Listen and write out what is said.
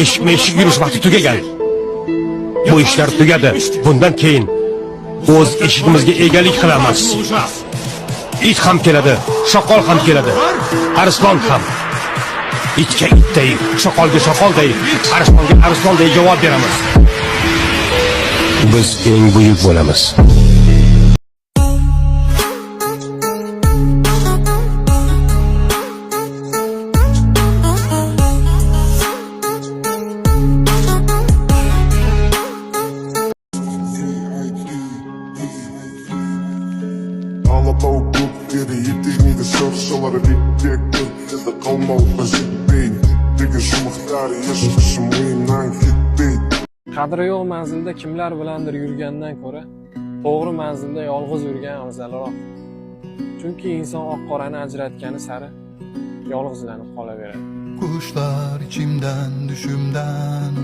Eshik yurish vaqti tugagan. Bu ishlar tugadi. Bundan keyin o'z eshigimizga egalik qilamiz. It ham keladi, shoqol ham keladi, arslon ham. Itga itday, shoqolga shoqolday, arslonga arslonday javob beramiz. Biz eng buyuk bo'lamiz. Allemaal goed keren, je deed niet de zorg, zomaar een dik dik, de allemaal bezit. Dikke sommige jaren, je is een mooie naam, je deed. Qadri yo'q manzilda kimlar bilandir yurgandan ko'ra, to'g'ri manzilda yolg'iz yurgan afzalroq. Chunki inson oq-qorani ajratgani sari yolg'izlanib qolaveradi. Kuşlar içimden düşümden